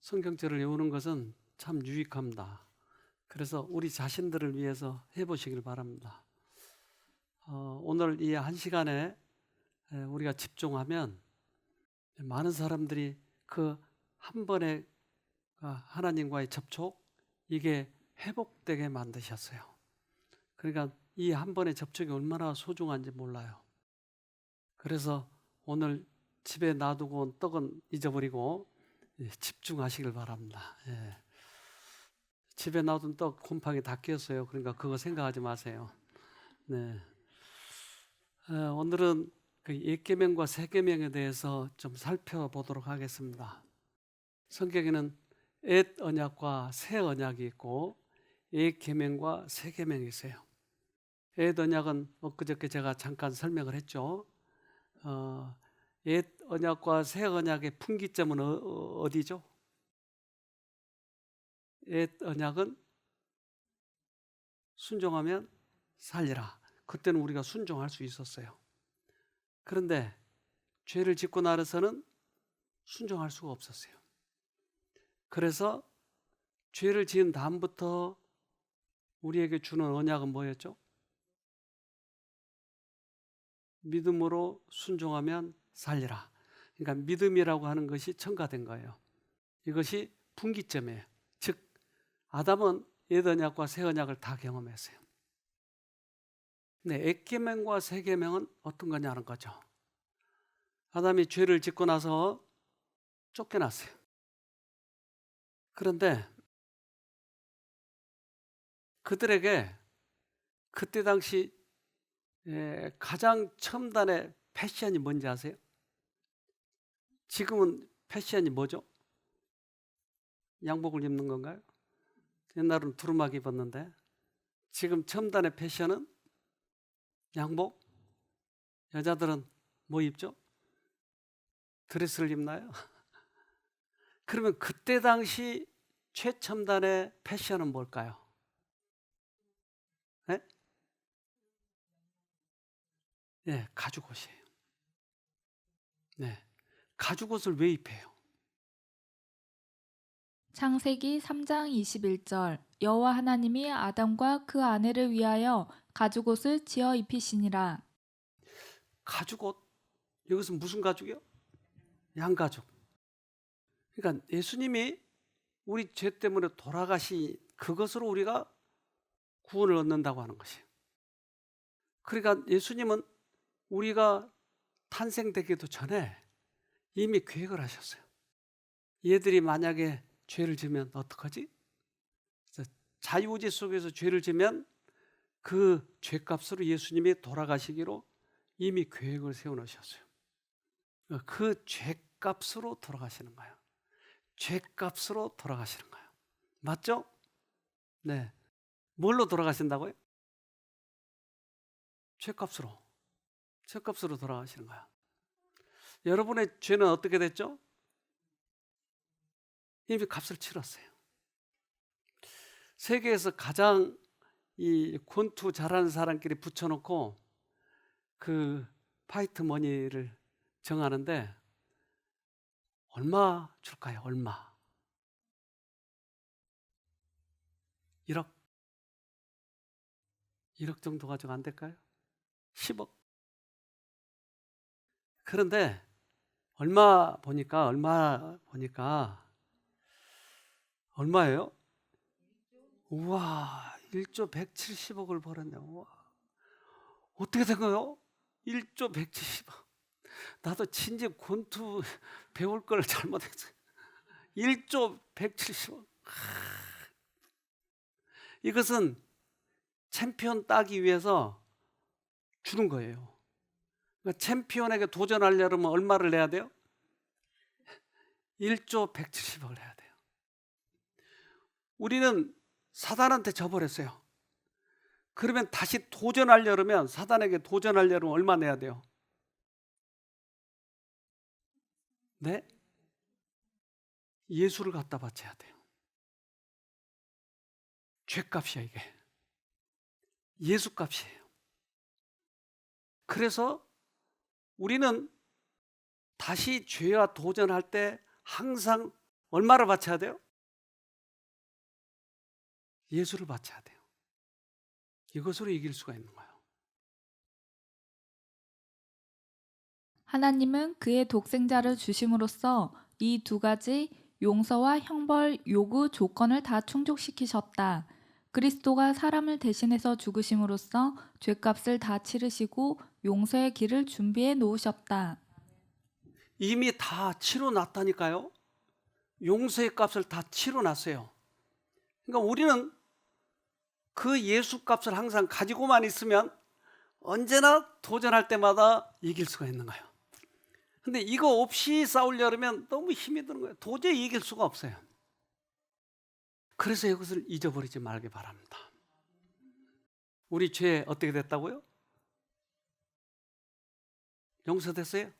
성경절을 외우는 것은 참 유익합니다. 그래서 우리 자신들을 위해서 해보시길 바랍니다. 오늘 이 한 시간에 우리가 집중하면 많은 사람들이 그 한 번의 하나님과의 접촉, 이게 회복되게 만드셨어요. 그러니까 이 한 번의 접촉이 얼마나 소중한지 몰라요. 그래서 오늘 집에 놔두고 온 떡은 잊어버리고 집중하시길 바랍니다. 집에 놔둔 떡 곰팡이 다 꼈어요. 그러니까 그거 생각하지 마세요. 네. 오늘은 그 옛 계명과 새 계명에 대해서 좀 살펴보도록 하겠습니다. 성경에는 옛 언약과 새 언약이 있고 옛 계명과 새 계명이 있어요. 옛 언약은 엊그저께 제가 잠깐 설명을 했죠. 옛 언약과 새 언약의 분기점은 어디죠? 옛 언약은 순종하면 살리라. 그때는 우리가 순종할 수 있었어요. 그런데 죄를 짓고 나서는 순종할 수가 없었어요. 그래서 죄를 지은 다음부터 우리에게 주는 언약은 뭐였죠? 믿음으로 순종하면 살리라. 그러니까 믿음이라고 하는 것이 첨가된 거예요. 이것이 분기점이에요. 즉 아담은 옛 언약과 새 언약을 다 경험했어요. 근데 옛 계명과 새 계명은 어떤 거냐는 거죠. 아담이 죄를 짓고 나서 쫓겨났어요. 그런데 그들에게 그때 당시 가장 첨단의 패션이 뭔지 아세요? 지금은 패션이 뭐죠? 양복을 입는 건가요? 옛날은 두루마기 입었는데 지금 첨단의 패션은 양복? 여자들은 뭐 입죠? 드레스를 입나요? 그러면 그때 당시 최첨단의 패션은 뭘까요? 네? 네, 가죽옷이에요. 네, 가죽옷을 왜 입혀요? 창세기 3장 21절 여호와 하나님이 아담과 그 아내를 위하여 가죽옷을 지어 입히시니라. 가죽옷? 이것은 무슨 가죽이요? 양가죽. 그러니까 예수님이 우리 죄 때문에 돌아가시 그것으로 우리가 구원을 얻는다고 하는 것이에요. 그러니까 예수님은 우리가 탄생되기도 전에 이미 계획을 하셨어요. 얘들이 만약에 죄를 지면 어떡하지? 자유의지 속에서 죄를 지면 그 죄값으로 예수님이 돌아가시기로 이미 계획을 세워놓으셨어요. 그 죄값으로 돌아가시는 거예요. 죄값으로 돌아가시는 거예요. 맞죠? 네. 뭘로 돌아가신다고요? 죄값으로. 죄값으로 돌아가시는 거예요. 여러분의 죄는 어떻게 됐죠? 이미 값을 치렀어요. 세계에서 가장 이 권투 잘하는 사람끼리 붙여놓고 그 파이트 머니를 정하는데 얼마 줄까요? 얼마? 1억? 1억 정도 가지고 안 될까요? 10억? 그런데 얼마 보니까 얼마예요? 우와, 1조 170억을 벌었네. 우와. 어떻게 된 거예요? 1조 170억. 나도 진짜 권투 배울 걸 잘못했어요. 1조 170억. 이것은 챔피언 따기 위해서 주는 거예요. 그러니까 챔피언에게 도전하려면 얼마를 내야 돼요? 1조 170억을 내야 돼요. 우리는 사단한테 져버렸어요. 그러면 다시 도전하려면 사단에게 도전하려면 얼마 내야 돼요? 네? 예수를 갖다 바쳐야 돼요. 죄값이야 이게. 예수값이에요. 그래서 우리는 다시 죄와 도전할 때 항상 얼마를 바쳐야 돼요? 예수를 바쳐야 돼요. 이것으로 이길 수가 있는 거예요. 하나님은 그의 독생자를 주심으로써 이 두 가지 용서와 형벌 요구 조건을 다 충족시키셨다. 그리스도가 사람을 대신해서 죽으심으로써 죄값을 다 치르시고 용서의 길을 준비해 놓으셨다. 이미 다 치러놨다니까요. 용서의 값을 다 치러놨어요. 그러니까 우리는 그 예수 값을 항상 가지고만 있으면 언제나 도전할 때마다 이길 수가 있는 거예요. 근데 이거 없이 싸우려면 너무 힘이 드는 거예요. 도저히 이길 수가 없어요. 그래서 이것을 잊어버리지 말기 바랍니다. 우리 죄 어떻게 됐다고요? 용서됐어요?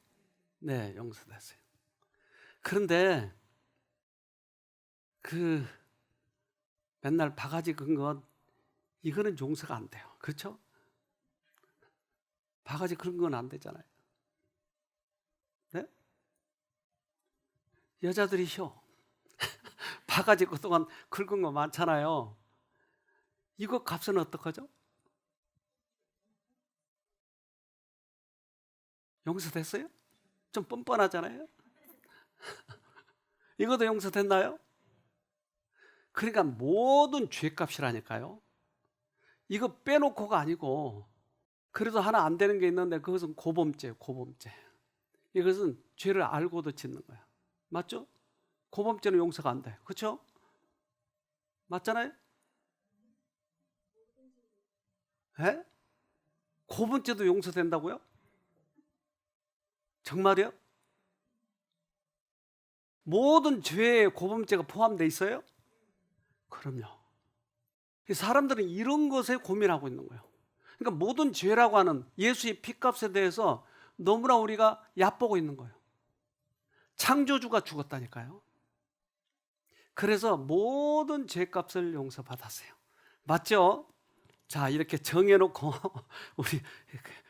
네, 용서됐어요. 그런데 그 맨날 바가지 긁은 것 이거는 용서가 안 돼요. 그렇죠? 바가지 긁은 건 안 되잖아요. 네? 여자들이셔. 바가지 그동안 긁은 거 많잖아요. 이거 값은 어떡하죠? 용서됐어요? 좀 뻔뻔하잖아요. 이것도 용서됐나요? 그러니까 모든 죄값이라니까요. 이거 빼놓고가 아니고 그래도 하나 안 되는 게 있는데 그것은 고범죄예요. 고범죄. 이것은 죄를 알고도 짓는 거야. 맞죠? 고범죄는 용서가 안 돼. 그렇죠? 맞잖아요? 에? 고범죄도 용서된다고요? 정말이요? 모든 죄에 고범죄가 포함되어 있어요? 그럼요. 사람들은 이런 것에 고민하고 있는 거예요. 그러니까 모든 죄라고 하는 예수의 피값에 대해서 너무나 우리가 얕보고 있는 거예요. 창조주가 죽었다니까요. 그래서 모든 죄값을 용서받았어요. 맞죠? 자, 이렇게 정해놓고 우리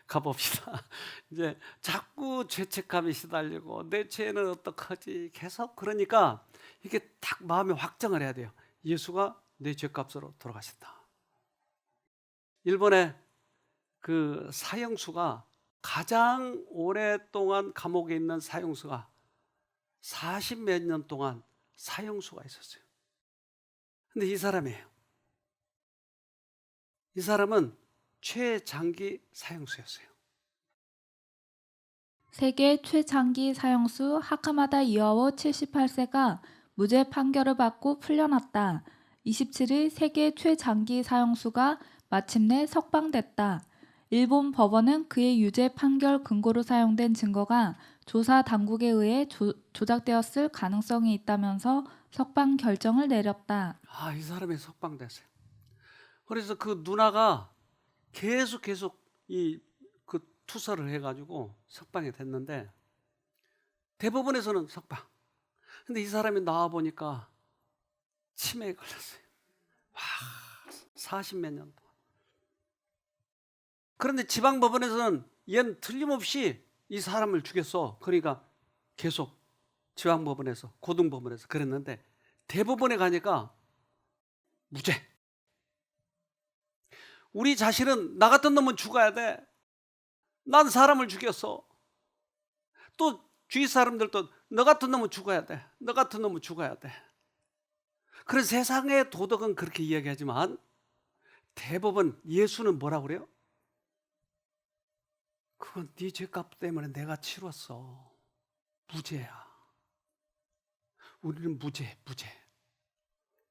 가봅시다. 이제 자꾸 죄책감이 시달리고 내 죄는 어떡하지? 계속 그러니까 이게 딱 마음에 확정을 해야 돼요. 예수가 내 죄값으로 돌아가셨다. 일본의 그 사형수가 가장 오랫동안 감옥에 있는 사형수가 40 몇 년 동안 사형수가 있었어요. 근데 이 사람이에요. 이 사람은 최장기 사형수였어요. 세계 최장기 사형수 하카마다 이와오 78세가 무죄 판결을 받고 풀려났다. 27일 세계 최장기 사형수가 마침내 석방됐다. 일본 법원은 그의 유죄 판결 근거로 사용된 증거가 조사 당국에 의해 조작되었을 가능성이 있다면서 석방 결정을 내렸다. 아, 이 사람이 석방됐어요. 그래서 그 누나가 계속 이 그 투서를 해가지고 석방이 됐는데 대법원에서는 석방. 근데 이 사람이 나와 보니까 치매에 걸렸어요. 와, 40 몇 년 동안. 그런데 지방법원에서는 얘는 틀림없이 이 사람을 죽였어. 그러니까 계속 지방법원에서 고등법원에서 그랬는데 대법원에 가니까 무죄. 우리 자신은 나 같은 놈은 죽어야 돼. 난 사람을 죽였어. 또 주위 사람들도 너 같은 놈은 죽어야 돼. 너 같은 놈은 죽어야 돼. 그래서 세상의 도덕은 그렇게 이야기하지만 대법원 예수는 뭐라고 그래요? 그건 네 죄값 때문에 내가 치렀어. 무죄야. 우리는 무죄.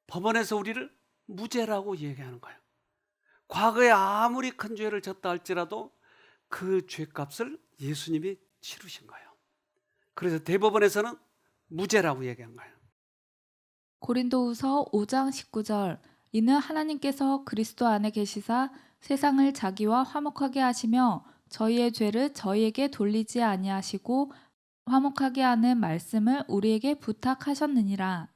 법원에서 우리를 무죄라고 얘기하는 거예요. 과거에 아무리 큰 죄를 졌다 할지라도 그 죄값을 예수님이 치르신 거예요. 그래서 대법원에서는 무죄라고 얘기한 거예요. 고린도후서 5장 19절 이는 하나님께서 그리스도 안에 계시사 세상을 자기와 화목하게 하시며 저희의 죄를 저희에게 돌리지 아니하시고 화목하게 하는 말씀을 우리에게 부탁하셨느니라.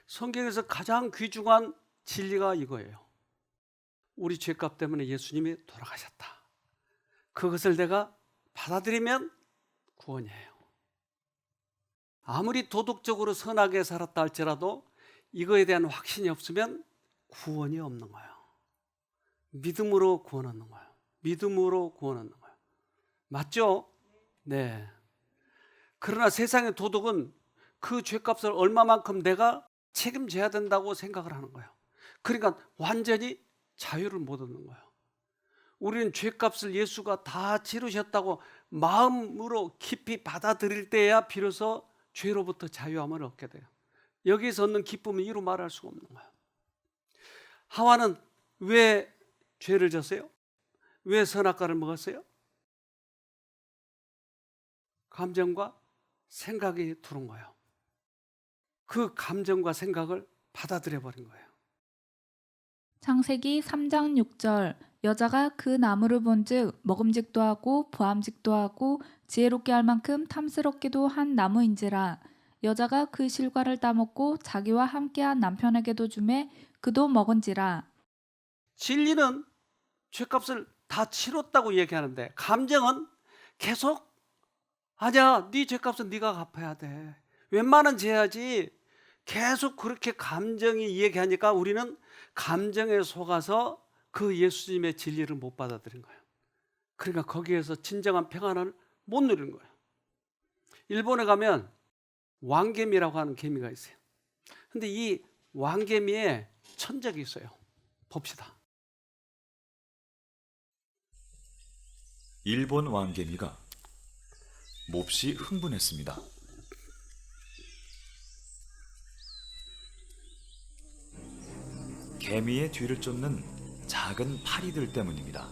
성경에서 가장 귀중한 진리가 이거예요. 우리 죄값 때문에 예수님이 돌아가셨다. 그것을 내가 받아들이면 구원이에요. 아무리 도덕적으로 선하게 살았다 할지라도 이거에 대한 확신이 없으면 구원이 없는 거예요. 믿음으로 구원하는 거예요. 믿음으로 구원하는 거예요. 맞죠? 네. 그러나 세상의 도덕은 그 죄값을 얼마만큼 내가 책임져야 된다고 생각을 하는 거예요. 그러니까 완전히 자유를 못 얻는 거예요. 우리는 죄값을 예수가 다 치르셨다고 마음으로 깊이 받아들일 때야 비로소 죄로부터 자유함을 얻게 돼요. 여기서 얻는 기쁨은 이루 말할 수가 없는 거예요. 하와는 왜 죄를 졌어요? 왜 선악과를 먹었어요? 감정과 생각이 들어온 거예요. 그 감정과 생각을 받아들여 버린 거예요. 창세기 3장 6절 여자가 그 나무를 본즉 먹음직도 하고 보암직도 하고 지혜롭게 할 만큼 탐스럽기도 한 나무인지라 여자가 그 실과를 따먹고 자기와 함께한 남편에게도 주매 그도 먹은지라. 진리는 죄값을 다 치렀다고 얘기하는데 감정은 계속 아니야, 네 죄값은 네가 갚아야 돼. 웬만한 죄야지. 계속 그렇게 감정이 얘기하니까 우리는 감정에 속아서 그 예수님의 진리를 못 받아들인 거예요. 그러니까 거기에서 진정한 평안을 못 누리는 거예요. 일본에 가면 왕개미라고 하는 개미가 있어요. 근데 이 왕개미에 천적이 있어요. 봅시다. 일본 왕개미가 몹시 흥분했습니다. 개미의 뒤를 쫓는 작은 파리들 때문입니다.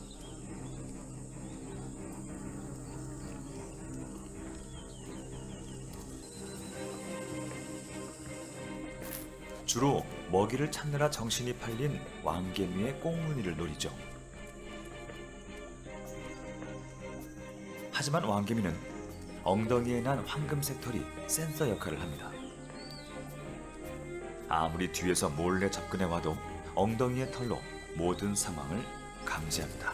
주로 먹이를 찾느라 정신이 팔린 왕개미의 꽁무니를 노리죠. 하지만 왕개미는 엉덩이에 난 황금색 털이 센서 역할을 합니다. 아무리 뒤에서 몰래 접근해 와도 엉덩이의 털로 모든 상황을 감지합니다.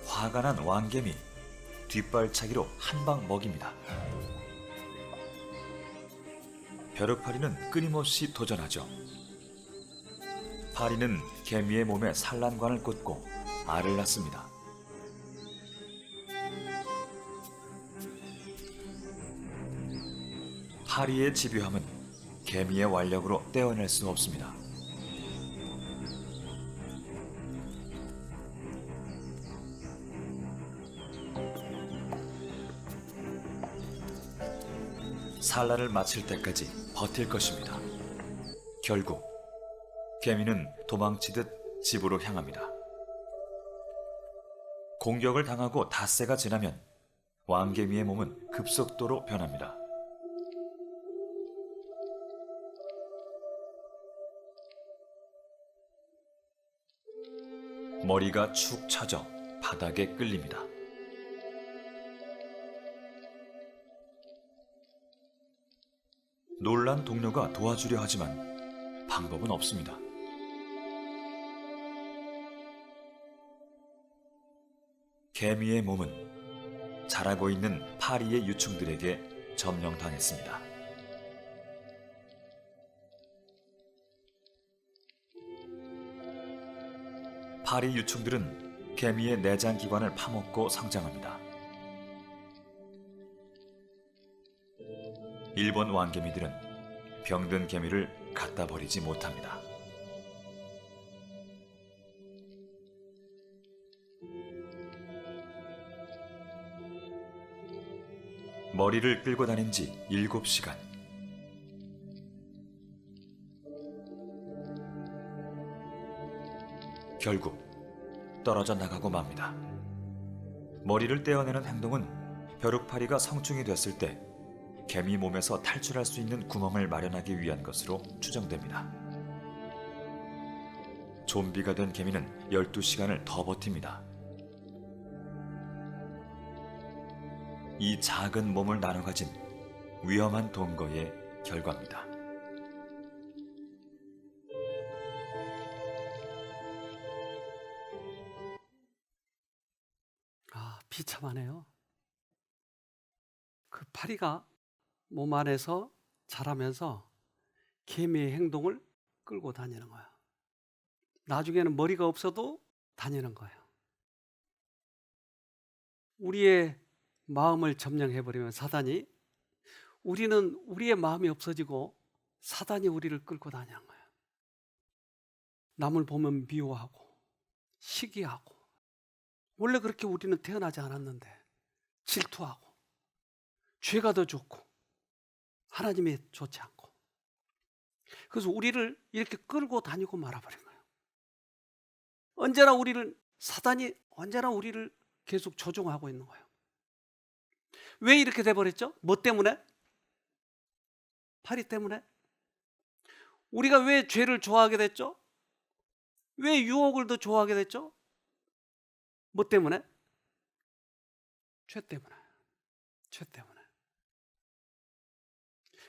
화가 난 왕개미, 뒷발차기로 한 방 먹입니다. 벼룩파리는 끊임없이 도전하죠. 파리는 개미의 몸에 산란관을 꽂고 알을 낳습니다. 파리의 집요함은 개미의 완력으로 떼어낼 수 없습니다. 산란을 마칠 때까지 버틸 것입니다. 결국 개미는 도망치듯 집으로 향합니다. 공격을 당하고 닷새가 지나면 왕개미의 몸은 급속도로 변합니다. 머리가 축 처져 바닥에 끌립니다. 놀란 동료가 도와주려 하지만 방법은 없습니다. 개미의 몸은 자라고 있는 파리의 유충들에게 점령당했습니다. 파리 유충들은 개미의 내장 기관을 파먹고 성장합니다. 일본 왕개미들은 병든 개미를 갖다 버리지 못합니다. 머리를 끌고 다닌 지 7시간. 결국 떨어져 나가고 맙니다. 머리를 떼어내는 행동은 벼룩파리가 성충이 됐을 때 개미 몸에서 탈출할 수 있는 구멍을 마련하기 위한 것으로 추정됩니다. 좀비가 된 개미는 12시간을 더 버팁니다. 이 작은 몸을 나눠 가진 위험한 동거의 결과입니다. 비참하네요. 그 파리가 몸 안에서 자라면서 개미의 행동을 끌고 다니는 거예요. 나중에는 머리가 없어도 다니는 거예요. 우리의 마음을 점령해버리면 사단이, 우리는 우리의 마음이 없어지고 사단이 우리를 끌고 다니는 거예요. 남을 보면 미워하고 시기하고, 원래 그렇게 우리는 태어나지 않았는데 질투하고, 죄가 더 좋고 하나님이 좋지 않고, 그래서 우리를 이렇게 끌고 다니고 말아버린 거예요. 사단이 언제나 우리를 계속 조종하고 있는 거예요. 왜 이렇게 돼버렸죠? 뭐 때문에? 파리 때문에? 우리가 왜 죄를 좋아하게 됐죠? 왜 유혹을 더 좋아하게 됐죠? 뭐 때문에? 죄 때문에. 죄 때문에.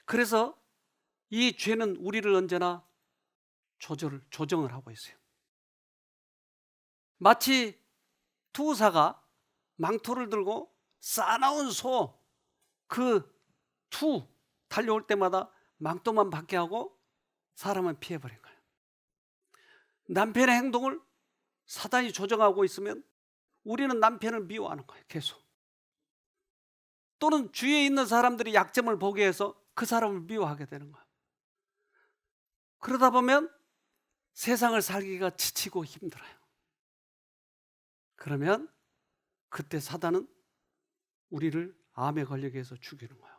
그래서 이 죄는 우리를 언제나 조정을 하고 있어요. 마치 투사가 망토를 들고 싸나운 소, 달려올 때마다 망토만 받게 하고 사람은 피해버린 거예요. 남편의 행동을 사단이 조정하고 있으면 우리는 남편을 미워하는 거예요, 계속. 또는 주위에 있는 사람들이 약점을 보게 해서 그 사람을 미워하게 되는 거예요. 그러다 보면 세상을 살기가 지치고 힘들어요. 그러면 그때 사단은 우리를 암에 걸리게 해서 죽이는 거예요.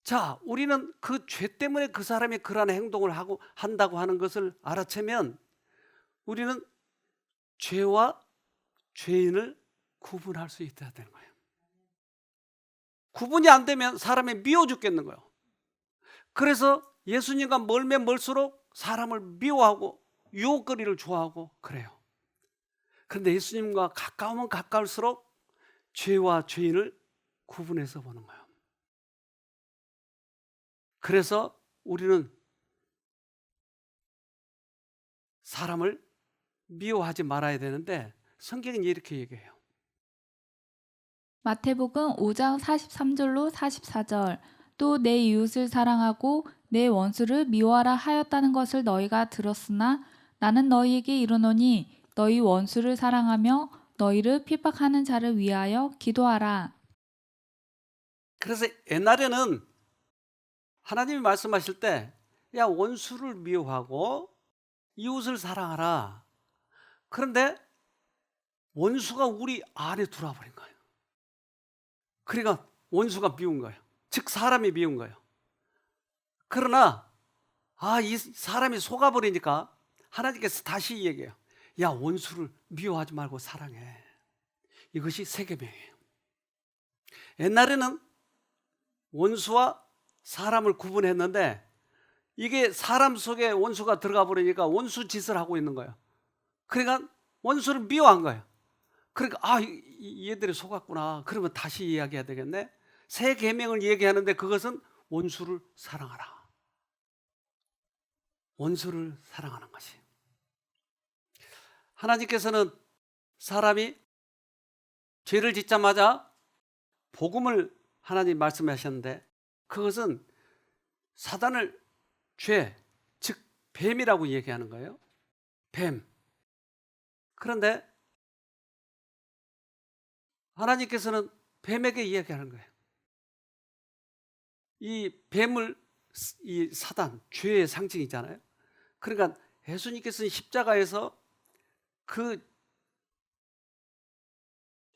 자, 우리는 그 죄 때문에 그 사람이 그러한 행동을 한다고 하는 것을 알아채면 우리는 죄와 죄인을 구분할 수 있어야 되는 거예요. 구분이 안 되면 사람이 미워 죽겠는 거예요. 그래서 예수님과 멀면 멀수록 사람을 미워하고 유혹거리를 좋아하고 그래요. 그런데 예수님과 가까우면 가까울수록 죄와 죄인을 구분해서 보는 거예요. 그래서 우리는 사람을 미워하지 말아야 되는데 성경은 이렇게 얘기해요. 마태복음 5장 43절로 44절. 또 내 이웃을 사랑하고 내 원수를 미워하라 하였다는 것을 너희가 들었으나 나는 너희에게 이르노니 너희 원수를 사랑하며 너희를 핍박하는 자를 위하여 기도하라. 그래서 옛날에는 하나님이 말씀하실 때, 야, 원수를 미워하고 이웃을 사랑하라. 그런데 원수가 우리 안에 들어와 버린 거예요. 그러니까 원수가 미운 거예요. 즉 사람이 미운 거예요. 그러나 이 사람이 속아버리니까 하나님께서 다시 얘기해요. 야, 원수를 미워하지 말고 사랑해. 이것이 세계명이에요. 옛날에는 원수와 사람을 구분했는데 이게 사람 속에 원수가 들어가 버리니까 원수 짓을 하고 있는 거예요. 그러니까 원수를 미워한 거예요. 그러니까 얘들이 속았구나. 그러면 다시 이야기해야 되겠네. 새 계명을 얘기하는데 그것은 원수를 사랑하라. 원수를 사랑하는 것이. 하나님께서는 사람이 죄를 짓자마자 복음을 하나님 말씀하셨는데 그것은 사단을 죄, 즉 뱀이라고 얘기하는 거예요. 뱀. 그런데 하나님께서는 뱀에게 이야기하는 거예요. 이 뱀을, 이 사단, 죄의 상징이잖아요. 그러니까 예수님께서는 십자가에서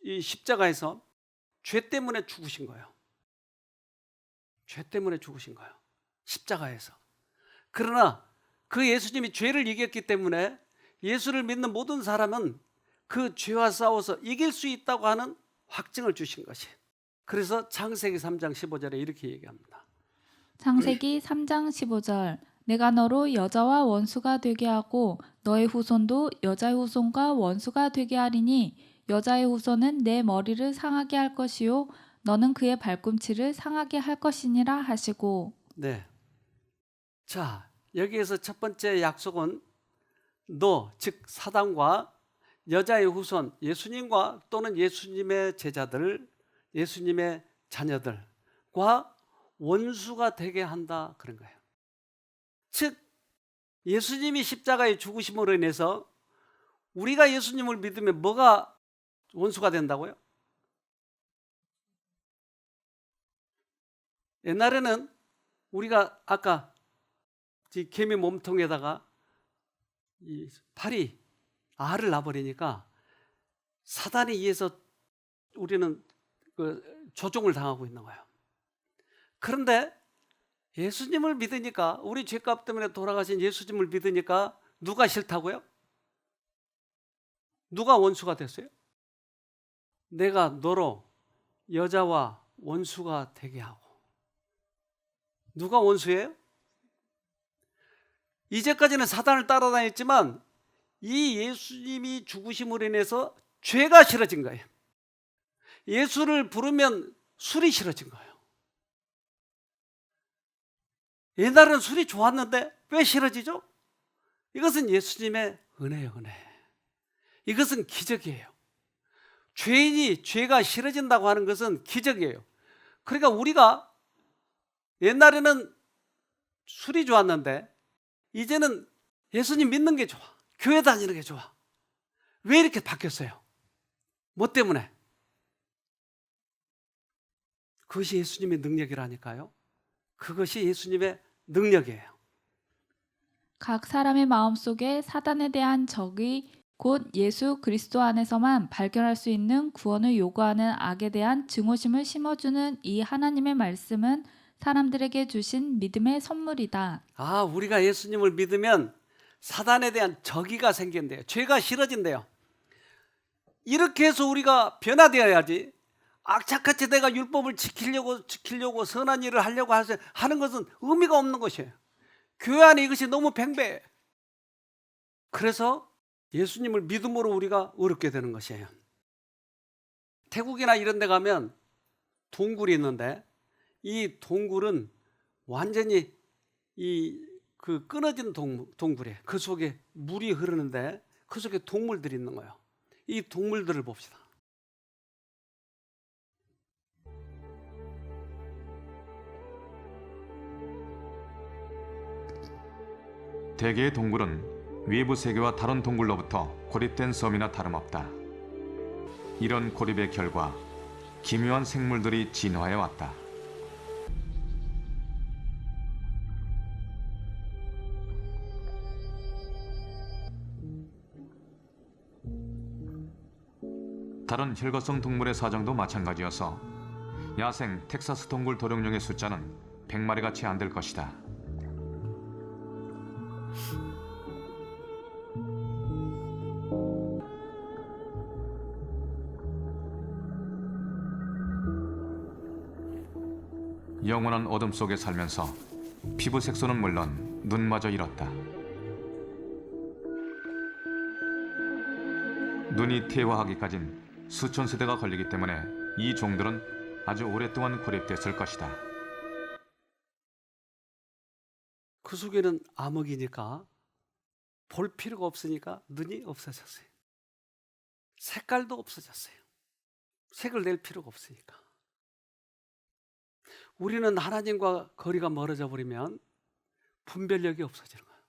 이 십자가에서 죄 때문에 죽으신 거예요. 죄 때문에 죽으신 거예요. 십자가에서. 그러나 그 예수님이 죄를 이겼기 때문에 예수를 믿는 모든 사람은 그 죄와 싸워서 이길 수 있다고 하는 확증을 주신 것이. 그래서 창세기 3장 15절에 이렇게 얘기합니다. 창세기 3장 15절. 내가 너로 여자와 원수가 되게 하고 너의 후손도 여자의 후손과 원수가 되게 하리니 여자의 후손은 내 머리를 상하게 할 것이요 너는 그의 발꿈치를 상하게 할 것이니라 하시고. 네. 자, 여기에서 첫 번째 약속은 너, 즉 사단과 여자의 후손, 예수님과 또는 예수님의 제자들, 예수님의 자녀들과 원수가 되게 한다 그런 거예요. 즉 예수님이 십자가에 죽으심으로 인해서 우리가 예수님을 믿으면 뭐가 원수가 된다고요? 옛날에는 우리가 아까 개미 몸통에다가 이 파리 알을 놔버리니까 사단에 의해서 우리는 조종을 당하고 있는 거예요. 그런데 예수님을 믿으니까, 우리 죄값 때문에 돌아가신 예수님을 믿으니까 누가 싫다고요? 누가 원수가 됐어요? 내가 너로 여자와 원수가 되게 하고. 누가 원수예요? 이제까지는 사단을 따라다녔지만 이 예수님이 죽으심으로 인해서 죄가 싫어진 거예요. 예수를 부르면 술이 싫어진 거예요. 옛날에는 술이 좋았는데 왜 싫어지죠? 이것은 예수님의 은혜예요, 은혜. 이것은 기적이에요. 죄인이 죄가 싫어진다고 하는 것은 기적이에요. 그러니까 우리가 옛날에는 술이 좋았는데 이제는 예수님 믿는 게 좋아. 교회 다니는 게 좋아. 왜 이렇게 바뀌었어요? 뭐 때문에? 그것이 예수님의 능력이라니까요. 그것이 예수님의 능력이에요. 각 사람의 마음속에 사단에 대한 적이 곧 예수 그리스도 안에서만 발견할 수 있는 구원을 요구하는 악에 대한 증오심을 심어주는 이 하나님의 말씀은 사람들에게 주신 믿음의 선물이다. 우리가 예수님을 믿으면 사단에 대한 적의가 생긴대요. 죄가 싫어진대요. 이렇게 해서 우리가 변화되어야지. 악착같이 내가 율법을 지키려고 선한 일을 하려고 하는 것은 의미가 없는 것이에요. 교회 안에 이것이 너무 팽배해요. 그래서 예수님을 믿음으로 우리가 어렵게 되는 것이에요. 태국이나 이런 데 가면 동굴이 있는데 이 동굴은 완전히 끊어진 동굴이에요. 그 속에 물이 흐르는데 그 속에 동물들이 있는 거예요. 이 동물들을 봅시다. 대개의 동굴은 외부 세계와 다른 동굴로부터 고립된 섬이나 다름없다. 이런 고립의 결과 기묘한 생물들이 진화해 왔다. 다른 혈거성 동물의 사정도 마찬가지여서 야생 텍사스 동굴 도룡령의 숫자는 100마리가 채 안 될 것이다. 영원한 어둠 속에 살면서 피부 색소는 물론 눈마저 잃었다. 눈이 퇴화하기까진 수천 세대가 걸리기 때문에 이 종들은 아주 오랫동안 고립됐을 것이다. 그 속에는 암흑이니까 볼 필요가 없으니까 눈이 없어졌어요. 색깔도 없어졌어요. 색을 낼 필요가 없으니까. 우리는 하나님과 거리가 멀어져 버리면 분별력이 없어지는 거예요.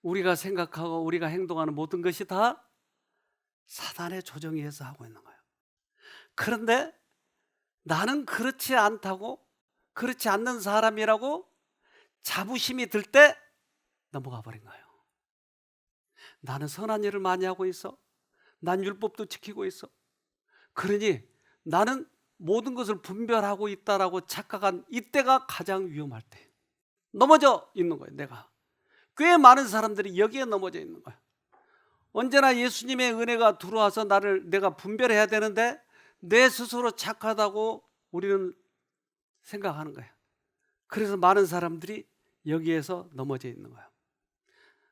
우리가 생각하고 우리가 행동하는 모든 것이 다 사단의 조정에 의해서 하고 있는 거예요. 그런데 나는 그렇지 않다고, 그렇지 않는 사람이라고 자부심이 들 때 넘어가 버린 거예요. 나는 선한 일을 많이 하고 있어. 난 율법도 지키고 있어. 그러니 나는 모든 것을 분별하고 있다라고 착각한 이때가 가장 위험할 때 넘어져 있는 거예요. 내가 꽤 많은 사람들이 여기에 넘어져 있는 거예요. 언제나 예수님의 은혜가 들어와서 내가 분별해야 되는데 내 스스로 착하다고 우리는 생각하는 거예요. 그래서 많은 사람들이 여기에서 넘어져 있는 거예요.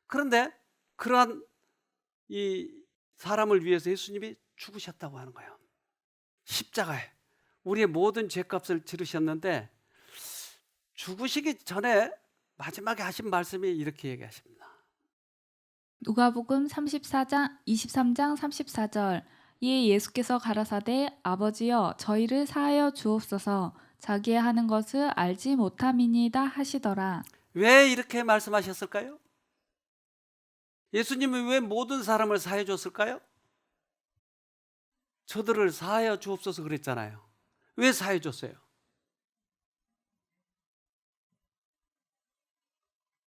그런데 그러한 이 사람을 위해서 예수님이 죽으셨다고 하는 거예요. 십자가에 우리의 모든 죄값을 치르셨는데 죽으시기 전에 마지막에 하신 말씀이 이렇게 얘기하십니다. 누가복음 23장 34절. 이에 예수께서 가라사대 아버지여 저희를 사하여 주옵소서 자기의 하는 것을 알지 못함이니이다 하시더라. 왜 이렇게 말씀하셨을까요? 예수님이 왜 모든 사람을 사해 줬을까요? 저들을 사하여 주옵소서 그랬잖아요. 왜 사해 줬어요?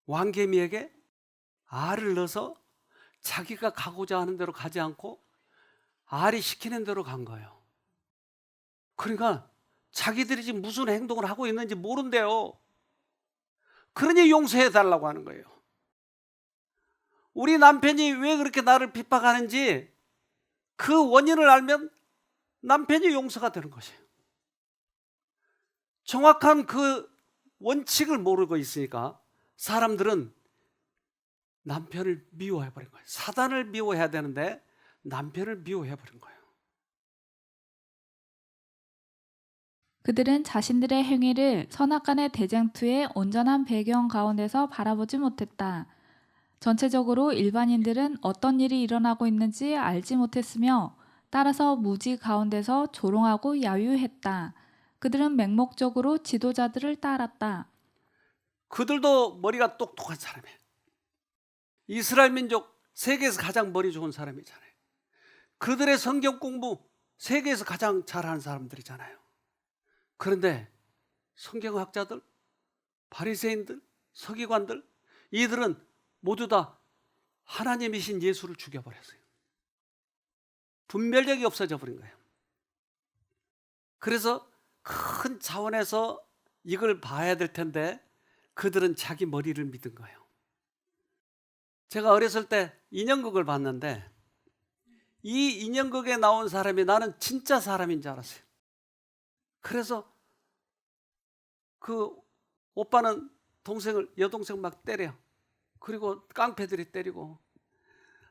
왕개미에게 알을 넣어서 자기가 가고자 하는 대로 가지 않고 알이 시키는 대로 간 거예요. 그러니까 자기들이 지금 무슨 행동을 하고 있는지 모른대요. 그러니 용서해 달라고 하는 거예요. 우리 남편이 왜 그렇게 나를 핍박하는지 그 원인을 알면 남편이 용서가 되는 것이에요. 정확한 그 원칙을 모르고 있으니까 사람들은 남편을 미워해버린 거예요. 사단을 미워해야 되는데 남편을 미워해버린 거예요. 그들은 자신들의 행위를 선악간의 대쟁투의 온전한 배경 가운데서 바라보지 못했다. 전체적으로 일반인들은 어떤 일이 일어나고 있는지 알지 못했으며 따라서 무지 가운데서 조롱하고 야유했다. 그들은 맹목적으로 지도자들을 따랐다. 그들도 머리가 똑똑한 사람이에요. 이스라엘 민족 세계에서 가장 머리 좋은 사람이잖아요. 그들의 성경 공부 세계에서 가장 잘하는 사람들이잖아요. 그런데 성경학자들, 바리새인들, 서기관들 이들은 모두 다 하나님이신 예수를 죽여버렸어요. 분별력이 없어져 버린 거예요. 그래서 큰 차원에서 이걸 봐야 될 텐데 그들은 자기 머리를 믿은 거예요. 제가 어렸을 때 인형극을 봤는데 이 인형극에 나온 사람이 나는 진짜 사람인 줄 알았어요. 그래서 그 오빠는 여동생 막 때려. 그리고 깡패들이 때리고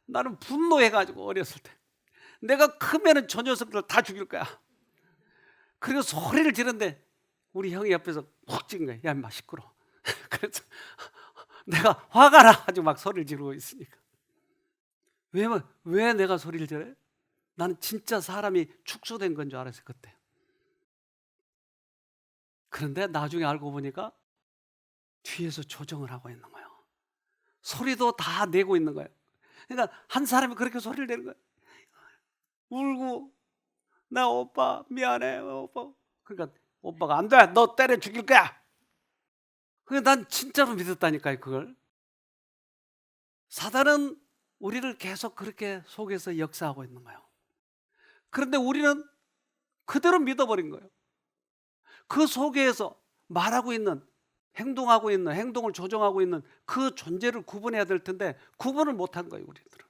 나는 분노해가지고 어렸을 때 내가 크면은 저 녀석들 다 죽일 거야. 그리고 소리를 지르는데 우리 형이 옆에서 푹 찍은 거야. 야 인마 시끄러워. 그래서 내가 화가 나가지고 막 소리를 지르고 있으니까 왜 내가 소리를 지르요? 나는 진짜 사람이 축소된 건 줄 알았어요 그때. 그런데 나중에 알고 보니까 뒤에서 조정을 하고 있는 거예요. 소리도 다 내고 있는 거예요. 그러니까 한 사람이 그렇게 소리를 내는 거예요. 울고 나 오빠 미안해 오빠. 그러니까 오빠가 안 돼, 너 때려 죽일 거야. 그러니까 난 진짜로 믿었다니까요 그걸. 사단은 우리를 계속 그렇게 속에서 역사하고 있는 거예요. 그런데 우리는 그대로 믿어버린 거예요. 그 속에서 말하고 있는, 행동하고 있는, 행동을 조정하고 있는 그 존재를 구분해야 될 텐데 구분을 못한 거예요 우리들은.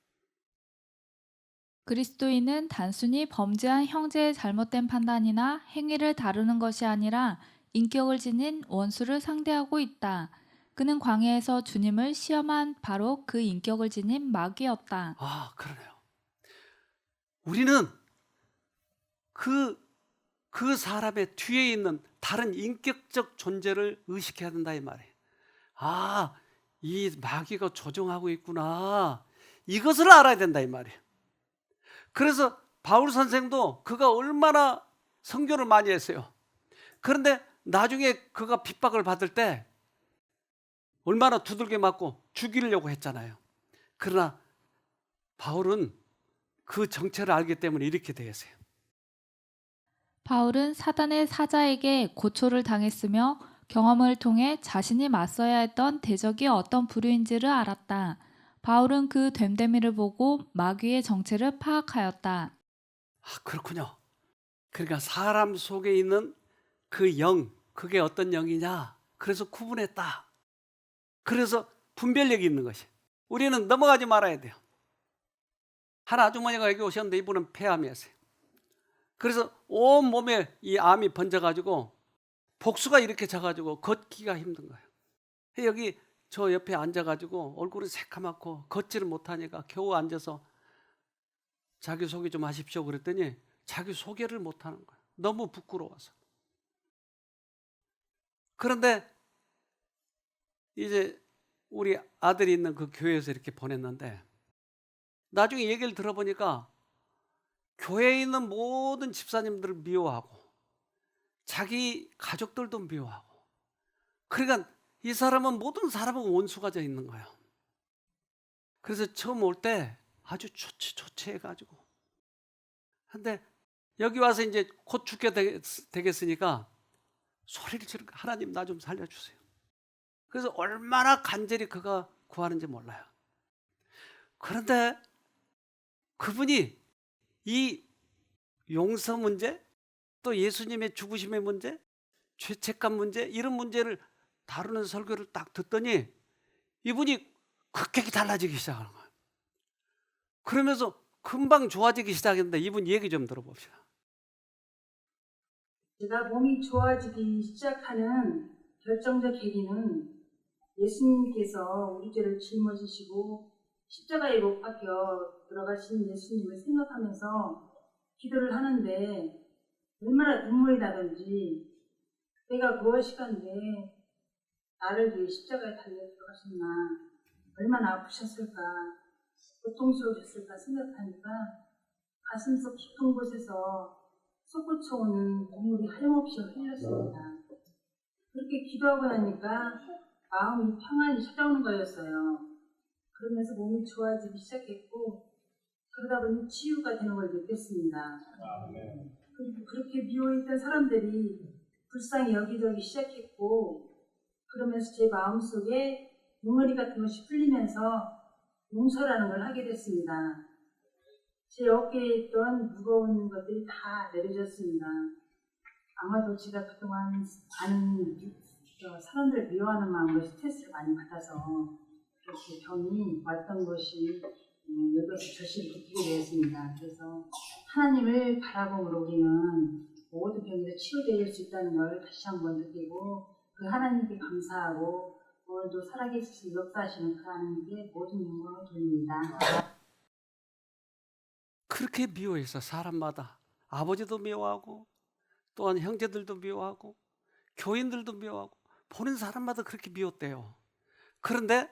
그리스도인은 단순히 범죄한 형제의 잘못된 판단이나 행위를 다루는 것이 아니라 인격을 지닌 원수를 상대하고 있다. 그는 광야에서 주님을 시험한 바로 그 인격을 지닌 마귀였다. 아, 그러네요. 우리는 그 사람의 뒤에 있는 다른 인격적 존재를 의식해야 된다 이 말이에요. 아, 이 마귀가 조종하고 있구나. 이것을 알아야 된다 이 말이에요. 그래서 바울 선생도 그가 얼마나 선교를 많이 했어요. 그런데 나중에 그가 핍박을 받을 때 얼마나 두들겨 맞고 죽이려고 했잖아요. 그러나 바울은 그 정체를 알기 때문에 이렇게 되었어요. 바울은 사단의 사자에게 고초를 당했으며 경험을 통해 자신이 맞서야 했던 대적이 어떤 부류인지를 알았다. 바울은 그 됨됨이를 보고 마귀의 정체를 파악하였다. 아, 그렇군요. 그러니까 사람 속에 있는 그 영, 그게 어떤 영이냐? 그래서 구분했다. 그래서 분별력이 있는 것이. 우리는 넘어가지 말아야 돼요. 한 아주머니가 여기 오셨는데 이분은 폐암이었어요. 그래서 온 몸에 이 암이 번져가지고 복수가 이렇게 져가지고 걷기가 힘든 거예요. 여기 저 옆에 앉아가지고 얼굴이 새카맣고 걷지를 못하니까 겨우 앉아서 자기소개 좀 하십시오 그랬더니 자기소개를 못하는 거예요. 너무 부끄러워서. 그런데 이제 우리 아들이 있는 그 교회에서 이렇게 보냈는데 나중에 얘기를 들어보니까 교회에 있는 모든 집사님들을 미워하고 자기 가족들도 미워하고, 그러니까 이 사람은 모든 사람하고 원수가 져 있는 거예요. 그래서 처음 올 때 아주 초췌해가지고, 근데 여기 와서 이제 곧 죽게 되겠으니까 소리를 지르고 하나님 나 좀 살려주세요. 그래서 얼마나 간절히 그가 구하는지 몰라요. 그런데 그분이 이 용서 문제, 또 예수님의 죽으심의 문제, 죄책감 문제, 이런 문제를 다루는 설교를 딱 듣더니 이분이 급격히 달라지기 시작하는 거예요. 그러면서 금방 좋아지기 시작했는데 이분 얘기 좀 들어봅시다. 제가 몸이 좋아지기 시작하는 결정적 계기는 예수님께서 우리 죄를 짊어지시고 십자가에 못 박혀 들어가신 예수님을 생각하면서 기도를 하는데 얼마나 눈물이 나든지 내가 무엇이간데 나를 위해 십자가에 달려 들어가셨나, 얼마나 아프셨을까, 고통스러우셨을까 생각하니까 가슴속 깊은 곳에서 솟구쳐오는 눈물이 하염없이 흘렸습니다. 그렇게 기도하고 나니까 마음이 평안히 찾아오는 거였어요. 그러면서 몸이 좋아지기 시작했고, 그러다 보니 치유가 되는 걸 느꼈습니다. 그리고 그렇게 미워했던 사람들이 불쌍히 여기저기 시작했고, 그러면서 제 마음속에 뭉어리 같은 것이 풀리면서 용서라는 걸 하게 됐습니다. 제 어깨에 있던 무거운 것들이 다 내려졌습니다. 아마도 제가 그동안 많은 사람들을 미워하는 마음으로 스트레스를 많이 받아서 그렇게 병이 왔던 것이 여기서 절실히 느끼게 되었습니다. 그래서 하나님을 바라봄으로 우리는 모든 병에서 치유될 수 있다는 걸 다시 한번 느끼고, 그 하나님께 감사하고 오늘도 살아계신 역사하시는 그 하나님께 모든 영광을 돌립니다. 그렇게 미워해서 사람마다 아버지도 미워하고 또한 형제들도 미워하고 교인들도 미워하고 보는 사람마다 그렇게 미웠대요. 그런데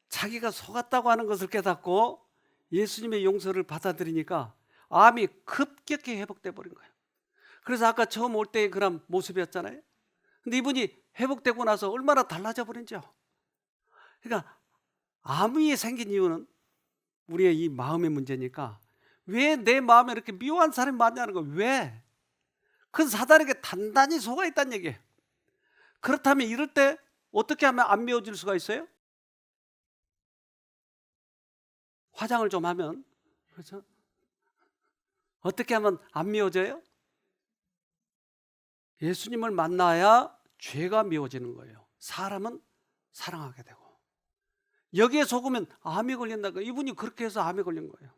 자기가 속았다고 하는 것을 깨닫고 예수님의 용서를 받아들이니까 암이 급격히 회복돼 버린 거예요. 그래서 아까 처음 올 때의 그런 모습이었잖아요. 근데 이분이 회복되고 나서 얼마나 달라져 버린죠. 그러니까 암이 생긴 이유는 우리의 이 마음의 문제니까, 왜 내 마음에 이렇게 미워한 사람이 많냐는 거예요. 왜? 그건 사단에게 단단히 속아 있다는 얘기예요. 그렇다면 이럴 때 어떻게 하면 안 미워질 수가 있어요? 화장을 좀 하면, 그렇죠? 어떻게 하면 안 미워져요? 예수님을 만나야 죄가 미워지는 거예요. 사람은 사랑하게 되고. 여기에 속으면 암이 걸린다고. 이분이 그렇게 해서 암에 걸린 거예요.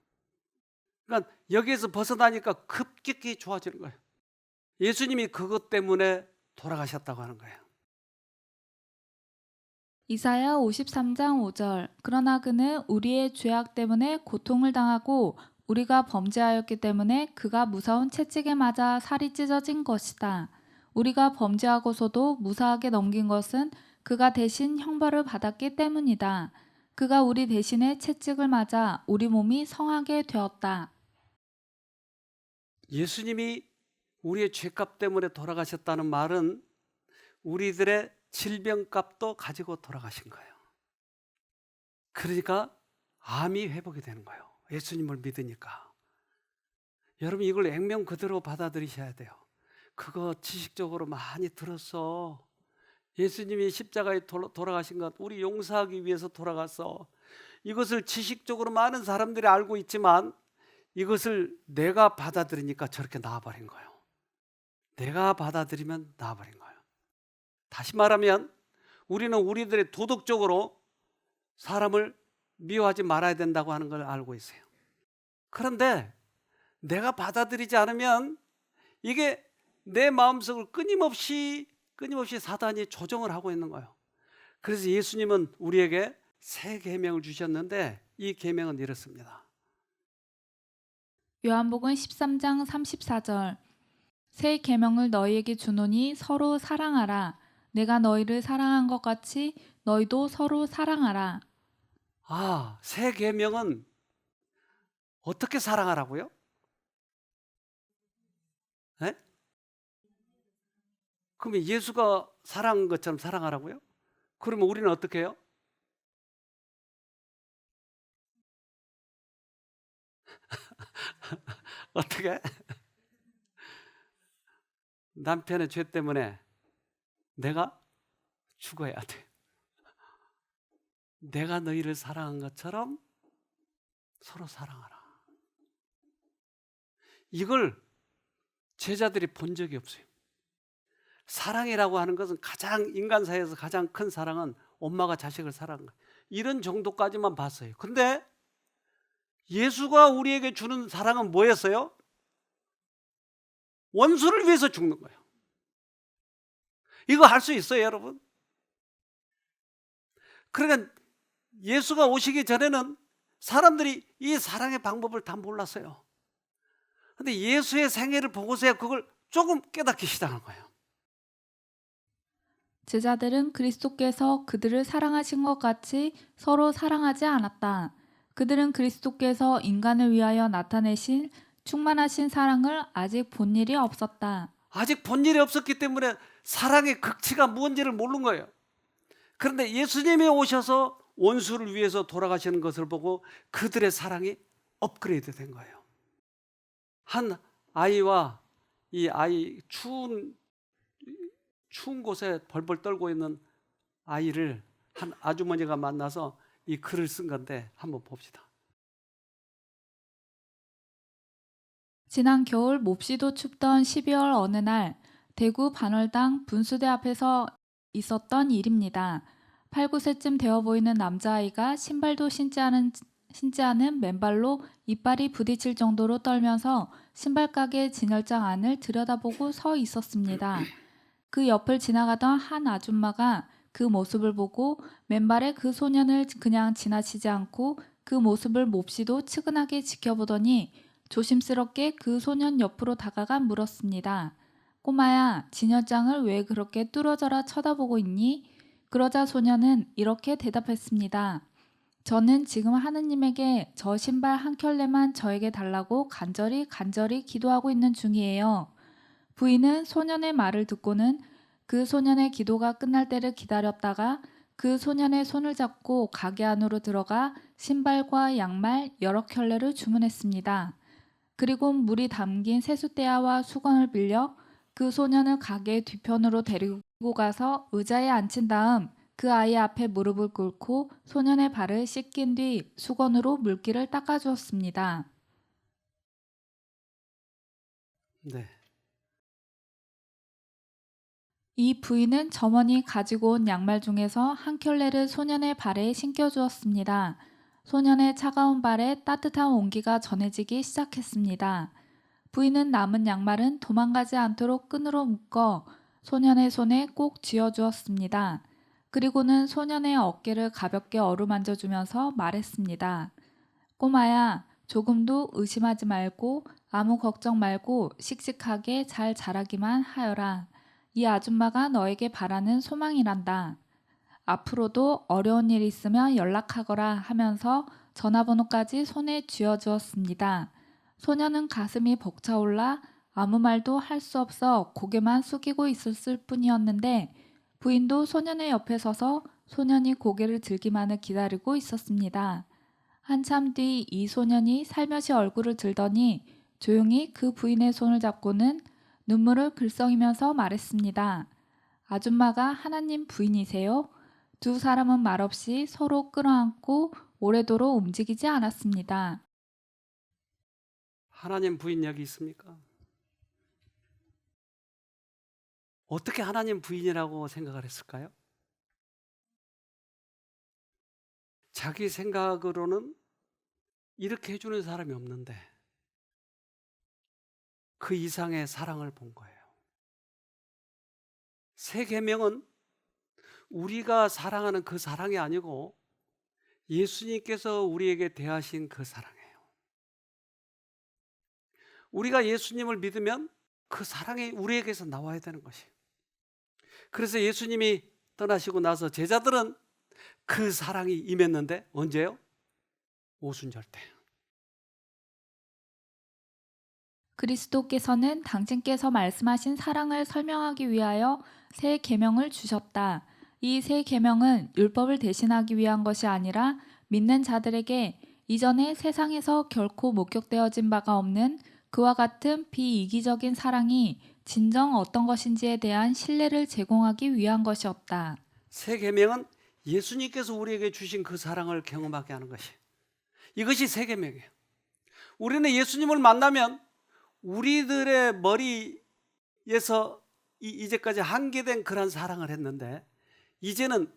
그러니까 여기에서 벗어나니까 급격히 좋아지는 거예요. 예수님이 그것 때문에 돌아가셨다고 하는 거예요. 이사야 53장 5절. 그러나 그는 우리의 죄악 때문에 고통을 당하고 우리가 범죄하였기 때문에 그가 무서운 채찍에 맞아 살이 찢어진 것이다. 우리가 범죄하고서도 무사하게 넘긴 것은 그가 대신 형벌을 받았기 때문이다. 그가 우리 대신에 채찍을 맞아 우리 몸이 성하게 되었다. 예수님이 우리의 죄값 때문에 돌아가셨다는 말은 우리들의 질병값도 가지고 돌아가신 거예요. 그러니까 암이 회복이 되는 거예요. 예수님을 믿으니까. 여러분 이걸 액면 그대로 받아들이셔야 돼요. 그거 지식적으로 많이 들었어. 예수님이 십자가에 돌아가신 것 우리 용서하기 위해서 돌아갔어. 이것을 지식적으로 많은 사람들이 알고 있지만 이것을 내가 받아들이니까 저렇게 나아버린 거예요. 내가 받아들이면 나아버린 거예요. 다시 말하면 우리는 우리들의 도덕적으로 사람을 미워하지 말아야 된다고 하는 걸 알고 있어요. 그런데 내가 받아들이지 않으면 이게 내 마음속을 끊임없이 사단이 조정을 하고 있는 거예요. 그래서 예수님은 우리에게 새 계명을 주셨는데 이 계명은 이렇습니다. 요한복음 13장 34절. 새 계명을 너희에게 주노니 서로 사랑하라. 내가 너희를 사랑한 것 같이 너희도 서로 사랑하라. 새 계명은 어떻게 사랑하라고요? 네? 그러면 예수가 사랑한 것처럼 사랑하라고요? 그러면 우리는 어떻게 해요? 어떻게? 남편의 죄 때문에 내가 죽어야 돼. 내가 너희를 사랑한 것처럼 서로 사랑하라. 이걸 제자들이 본 적이 없어요. 사랑이라고 하는 것은 인간 사회에서 가장 큰 사랑은 엄마가 자식을 사랑하는 거예요. 이런 정도까지만 봤어요. 근데 예수가 우리에게 주는 사랑은 뭐였어요? 원수를 위해서 죽는 거예요. 이거 할 수 있어요, 여러분? 그러니까 예수가 오시기 전에는 사람들이 이 사랑의 방법을 다 몰랐어요. 근데 예수의 생애를 보고서야 그걸 조금 깨닫기 시작한 거예요. 제자들은 그리스도께서 그들을 사랑하신 것 같이 서로 사랑하지 않았다. 그들은 그리스도께서 인간을 위하여 나타내신 충만하신 사랑을 아직 본 일이 없었다. 아직 본 일이 없었기 때문에 사랑의 극치가 뭔지를 모르는 거예요. 그런데 예수님이 오셔서 원수를 위해서 돌아가시는 것을 보고 그들의 사랑이 업그레이드 된 거예요. 한 아이와 이 아이 추운 곳에 벌벌 떨고 있는 아이를 한 아주머니가 만나서 이 글을 쓴 건데 한번 봅시다. 지난 겨울 몹시도 춥던 12월 어느 날 대구 반월당 분수대 앞에서 있었던 일입니다. 8, 9세쯤 되어 보이는 남자아이가 신발도 신지 않은 맨발로 이빨이 부딪힐 정도로 떨면서 신발 가게 진열장 안을 들여다보고 서 있었습니다. 그 옆을 지나가던 한 아줌마가 그 모습을 보고 맨발의 그 소년을 그냥 지나치지 않고 그 모습을 몹시도 측은하게 지켜보더니 조심스럽게 그 소년 옆으로 다가가 물었습니다. 꼬마야, 진열장을 왜 그렇게 뚫어져라 쳐다보고 있니? 그러자 소년은 이렇게 대답했습니다. 저는 지금 하느님에게 저 신발 한 켤레만 저에게 달라고 간절히 기도하고 있는 중이에요. 부인은 소년의 말을 듣고는 그 소년의 기도가 끝날 때를 기다렸다가 그 소년의 손을 잡고 가게 안으로 들어가 신발과 양말 여러 켤레를 주문했습니다. 그리고 물이 담긴 세숫대야와 수건을 빌려 그 소년을 가게 뒤편으로 데리고 가서 의자에 앉힌 다음 그 아이 앞에 무릎을 꿇고 소년의 발을 씻긴 뒤 수건으로 물기를 닦아주었습니다. 네. 이 부인은 점원이 가지고 온 양말 중에서 한 켤레를 소년의 발에 신겨주었습니다. 소년의 차가운 발에 따뜻한 온기가 전해지기 시작했습니다. 부인은 남은 양말은 도망가지 않도록 끈으로 묶어 소년의 손에 꼭 쥐어주었습니다. 그리고는 소년의 어깨를 가볍게 어루만져주면서 말했습니다. 꼬마야, 조금도 의심하지 말고 아무 걱정 말고 씩씩하게 잘 자라기만 하여라. 이 아줌마가 너에게 바라는 소망이란다. 앞으로도 어려운 일 있으면 연락하거라 하면서 전화번호까지 손에 쥐어주었습니다. 소년은 가슴이 벅차올라 아무 말도 할 수 없어 고개만 숙이고 있었을 뿐이었는데 부인도 소년의 옆에 서서 소년이 고개를 들기만을 기다리고 있었습니다. 한참 뒤 이 소년이 살며시 얼굴을 들더니 조용히 그 부인의 손을 잡고는 눈물을 글썽이면서 말했습니다. 아줌마가 하나님 부인이세요? 두 사람은 말없이 서로 끌어안고 오래도록 움직이지 않았습니다. 하나님 부인 여기 있습니까? 어떻게 하나님 부인이라고 생각을 했을까요? 자기 생각으로는 이렇게 해주는 사람이 없는데 그 이상의 사랑을 본 거예요. 새 계명은 우리가 사랑하는 그 사랑이 아니고 예수님께서 우리에게 대하신 그 사랑이에요. 우리가 예수님을 믿으면 그 사랑이 우리에게서 나와야 되는 것이에요. 그래서 예수님이 떠나시고 나서 제자들은 그 사랑이 임했는데 언제요? 오순절 때. 그리스도께서는 당신께서 말씀하신 사랑을 설명하기 위하여 새 계명을 주셨다. 이 새 계명은 율법을 대신하기 위한 것이 아니라 믿는 자들에게 이전에 세상에서 결코 목격되어진 바가 없는 그와 같은 비이기적인 사랑이 진정 어떤 것인지에 대한 신뢰를 제공하기 위한 것이었다. 새 계명은 예수님께서 우리에게 주신 그 사랑을 경험하게 하는 것이, 이것이 새 계명이에요. 우리는 예수님을 만나면 우리들의 머리에서 이제까지 한계된 그런 사랑을 했는데, 이제는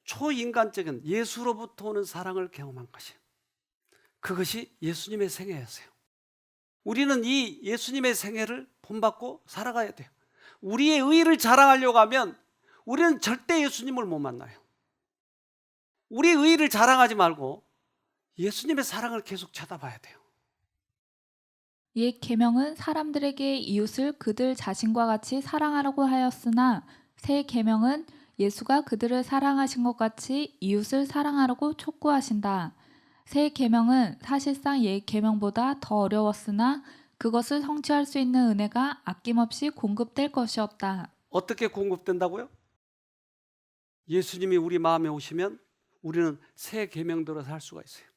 초인간적인 예수로부터 오는 사랑을 경험한 것이에요. 그것이 예수님의 생애였어요. 우리는 이 예수님의 생애를 본받고 살아가야 돼요. 우리의 의의를 자랑하려고 하면 우리는 절대 예수님을 못 만나요. 우리의 의의를 자랑하지 말고 예수님의 사랑을 계속 쳐다봐야 돼요. 옛 계명은 사람들에게 이웃을 그들 자신과 같이 사랑하라고 하였으나 새 계명은 예수가 그들을 사랑하신 것 같이 이웃을 사랑하라고 촉구하신다. 새 계명은 사실상 옛 계명보다 더 어려웠으나 그것을 성취할 수 있는 은혜가 아낌없이 공급될 것이었다. 어떻게 공급된다고요? 예수님이 우리 마음에 오시면 우리는 새 계명대로 살 수가 있어요.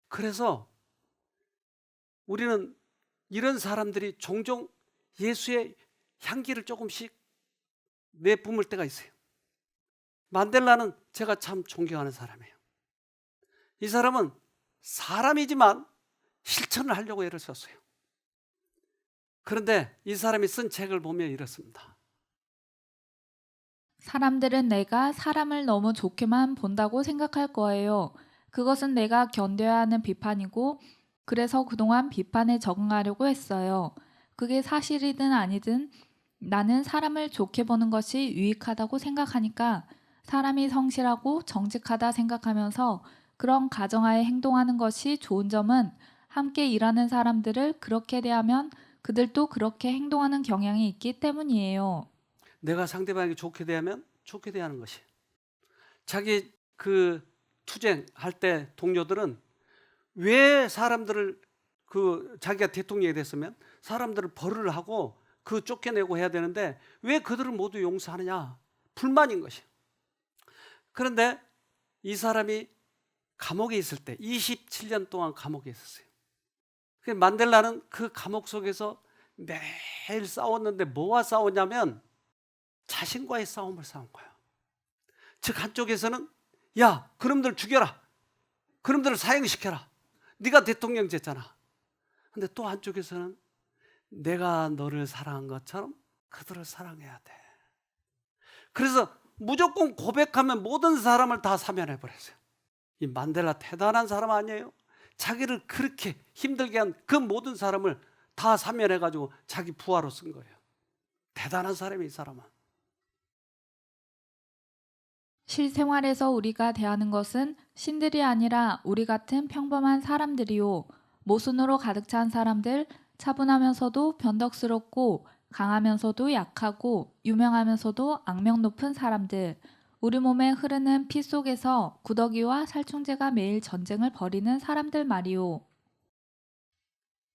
그래서 우리는 이런 사람들이 종종 예수의 향기를 조금씩 내뿜을 때가 있어요. 만델라는 제가 참 존경하는 사람이에요. 이 사람은 사람이지만 실천을 하려고 애를 썼어요. 그런데 이 사람이 쓴 책을 보면 이렇습니다. 사람들은 내가 사람을 너무 좋게만 본다고 생각할 거예요. 그것은 내가 견뎌야 하는 비판이고 그래서 그동안 비판에 적응하려고 했어요. 그게 사실이든 아니든 나는 사람을 좋게 보는 것이 유익하다고 생각하니까 사람이 성실하고 정직하다 생각하면서 그런 가정하에 행동하는 것이 좋은 점은 함께 일하는 사람들을 그렇게 대하면 그들도 그렇게 행동하는 경향이 있기 때문이에요. 내가 상대방에게 좋게 대하면 좋게 대하는 것이. 자기 그 투쟁할 때 동료들은 왜 사람들을 자기가 대통령이 됐으면 사람들을 벌을 하고 쫓겨내고 해야 되는데 왜 그들을 모두 용서하느냐, 불만인 것이. 그런데 이 사람이 감옥에 있을 때 27년 동안 감옥에 있었어요. 만델라는 그 감옥 속에서 매일 싸웠는데 뭐와 싸웠냐면 자신과의 싸움을 싸운 거예요. 즉 한쪽에서는 야, 그놈들 죽여라, 그놈들을 사형시켜라, 네가 대통령 됐잖아. 근데 또 한쪽에서는 내가 너를 사랑한 것처럼 그들을 사랑해야 돼. 그래서 무조건 고백하면 모든 사람을 다 사면해버렸어요. 이 만델라 대단한 사람 아니에요? 자기를 그렇게 힘들게 한 그 모든 사람을 다 사면해가지고 자기 부하로 쓴 거예요. 대단한 사람이 이 사람은. 실생활에서 우리가 대하는 것은 신들이 아니라 우리 같은 평범한 사람들이요. 모순으로 가득 찬 사람들, 차분하면서도 변덕스럽고 강하면서도 약하고 유명하면서도 악명 높은 사람들, 우리 몸에 흐르는 피 속에서 구더기와 살충제가 매일 전쟁을 벌이는 사람들 말이요.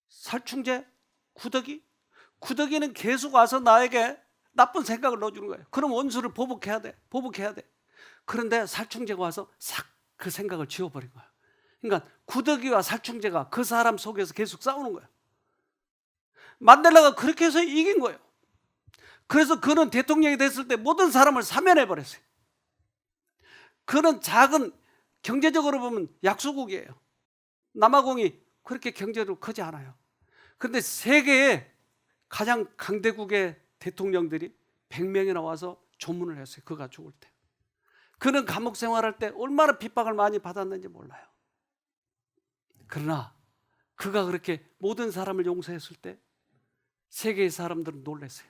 살충제? 구더기? 구더기는 계속 와서 나에게 나쁜 생각을 넣어주는 거예요. 그럼 원수를 보복해야 돼. 그런데 살충제가 와서 싹 그 생각을 지워버린 거예요. 그러니까 구더기와 살충제가 그 사람 속에서 계속 싸우는 거예요. 만델라가 그렇게 해서 이긴 거예요. 그래서 그는 대통령이 됐을 때 모든 사람을 사면해버렸어요. 그는 작은, 경제적으로 보면 약소국이에요. 남아공이 그렇게 경제적으로 크지 않아요. 그런데 세계의 가장 강대국의 대통령들이 100명이나 와서 조문을 했어요. 그가 죽을 때. 그는 감옥 생활할 때 얼마나 핍박을 많이 받았는지 몰라요. 그러나 그가 그렇게 모든 사람을 용서했을 때 세계의 사람들은 놀랐어요.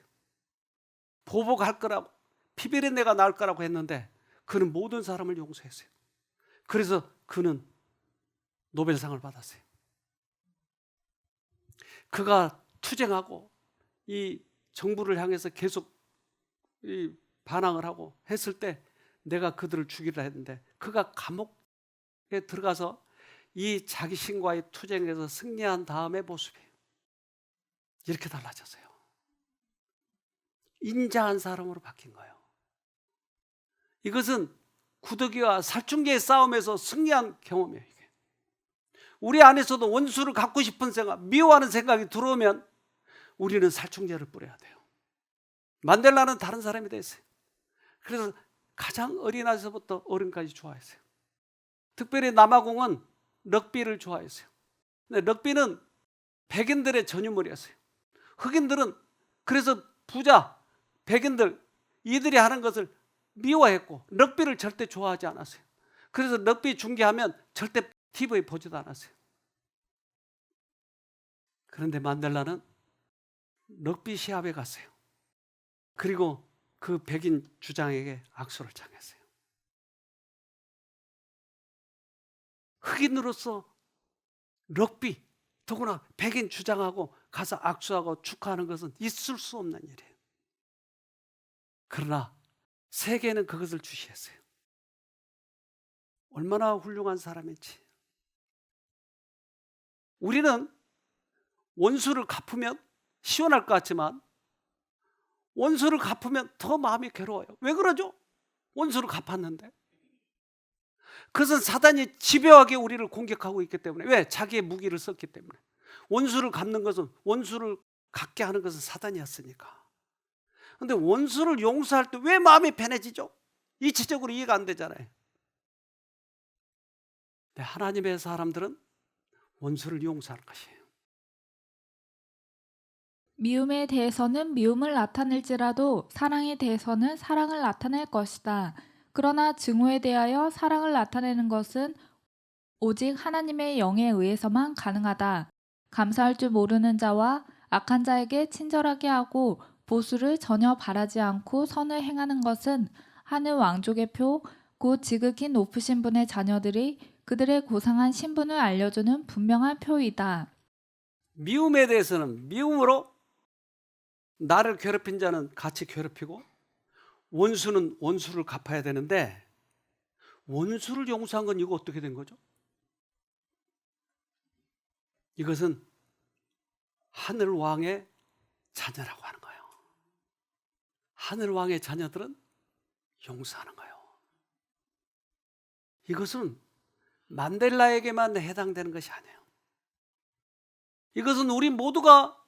보복할 거라고, 피비린내가 날 거라고 했는데 그는 모든 사람을 용서했어요. 그래서 그는 노벨상을 받았어요. 그가 투쟁하고 이 정부를 향해서 계속 이 반항을 하고 했을 때 내가 그들을 죽이려 했는데 그가 감옥에 들어가서 이 자기 신과의 투쟁에서 승리한 다음의 모습이에요. 이렇게 달라졌어요. 인자한 사람으로 바뀐 거예요. 이것은 구더기와 살충제의 싸움에서 승리한 경험이에요. 이게. 우리 안에서도 원수를 갖고 싶은 생각, 미워하는 생각이 들어오면 우리는 살충제를 뿌려야 돼요. 만델라는 다른 사람이 됐어요. 그래서 가장 어린아이서부터 어른까지 좋아했어요. 특별히 남아공은 럭비를 좋아했어요. 근데 럭비는 백인들의 전유물이었어요. 흑인들은 그래서 부자, 백인들 이들이 하는 것을 미워했고 럭비를 절대 좋아하지 않았어요. 그래서 럭비 중계하면 절대 TV 보지도 않았어요. 그런데 만델라는 럭비 시합에 갔어요. 그리고 그 백인 주장에게 악수를 청했어요. 흑인으로서 럭비, 더구나 백인 주장하고 가서 악수하고 축하하는 것은 있을 수 없는 일이에요. 그러나 세계는 그것을 주시했어요. 얼마나 훌륭한 사람인지. 우리는 원수를 갚으면 시원할 것 같지만 원수를 갚으면 더 마음이 괴로워요. 왜 그러죠? 원수를 갚았는데. 그것은 사단이 집요하게 우리를 공격하고 있기 때문에. 왜? 자기의 무기를 썼기 때문에. 원수를 갚는 것은, 원수를 갚게 하는 것은 사단이었으니까. 그런데 원수를 용서할 때 왜 마음이 편해지죠? 이치적으로 이해가 안 되잖아요. 네, 하나님의 사람들은 원수를 용서할 것이에요. 미움에 대해서는 미움을 나타낼지라도 사랑에 대해서는 사랑을 나타낼 것이다. 그러나 증오에 대하여 사랑을 나타내는 것은 오직 하나님의 영에 의해서만 가능하다. 감사할 줄 모르는 자와 악한 자에게 친절하게 하고 보수를 전혀 바라지 않고 선을 행하는 것은 하늘 왕족의 표, 곧 지극히 높으신 분의 자녀들이 그들의 고상한 신분을 알려주는 분명한 표이다. 미움에 대해서는 미움으로 나를 괴롭힌 자는 같이 괴롭히고 원수는 원수를 갚아야 되는데 원수를 용서한 건 이거 어떻게 된 거죠? 이것은 하늘 왕의 자녀라고 하는 거예요. 하늘 왕의 자녀들은 용서하는 거예요. 이것은 만델라에게만 해당되는 것이 아니에요. 이것은 우리 모두가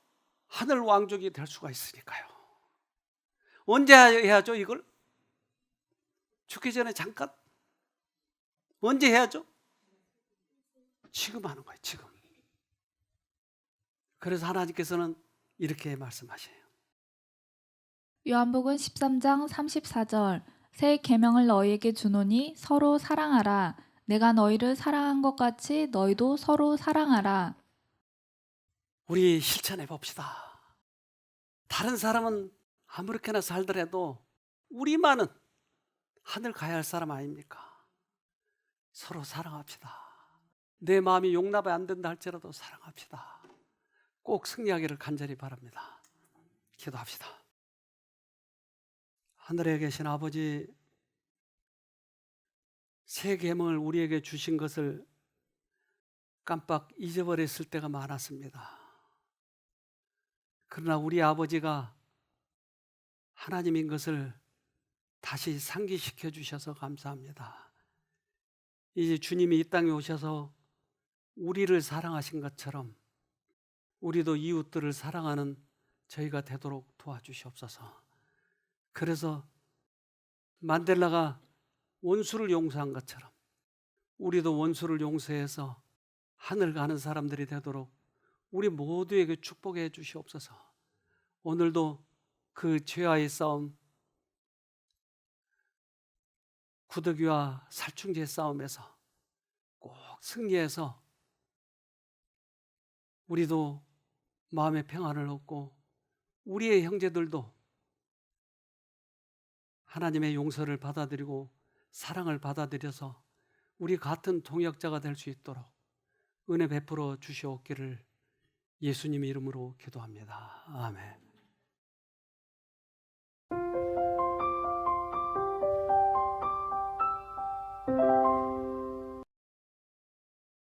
하늘 왕족이 될 수가 있으니까요. 언제 해야죠, 이걸? 죽기 전에 잠깐? 언제 해야죠? 지금 하는 거예요, 지금. 그래서 하나님께서는 이렇게 말씀하셔요. 요한복음 13장 34절 새 계명을 너희에게 주노니 서로 사랑하라. 내가 너희를 사랑한 것 같이 너희도 서로 사랑하라. 우리 실천해 봅시다. 다른 사람은 아무렇게나 살더라도 우리만은 하늘 가야 할 사람 아닙니까? 서로 사랑합시다. 내 마음이 용납이 안 된다 할지라도 사랑합시다. 꼭 승리하기를 간절히 바랍니다. 기도합시다. 하늘에 계신 아버지, 새 계명을 우리에게 주신 것을 깜빡 잊어버렸을 때가 많았습니다. 그러나 우리 아버지가 하나님인 것을 다시 상기시켜 주셔서 감사합니다. 이제 주님이 이 땅에 오셔서 우리를 사랑하신 것처럼 우리도 이웃들을 사랑하는 저희가 되도록 도와주시옵소서. 그래서 만델라가 원수를 용서한 것처럼 우리도 원수를 용서해서 하늘 가는 사람들이 되도록 우리 모두에게 축복해 주시옵소서. 오늘도 그 죄와의 싸움, 구더기와 살충제의 싸움에서 꼭 승리해서 우리도 마음의 평안을 얻고 우리의 형제들도 하나님의 용서를 받아들이고 사랑을 받아들여서 우리 같은 동역자가 될 수 있도록 은혜 베풀어 주시옵기를 예수님 이름으로 기도합니다. 아멘.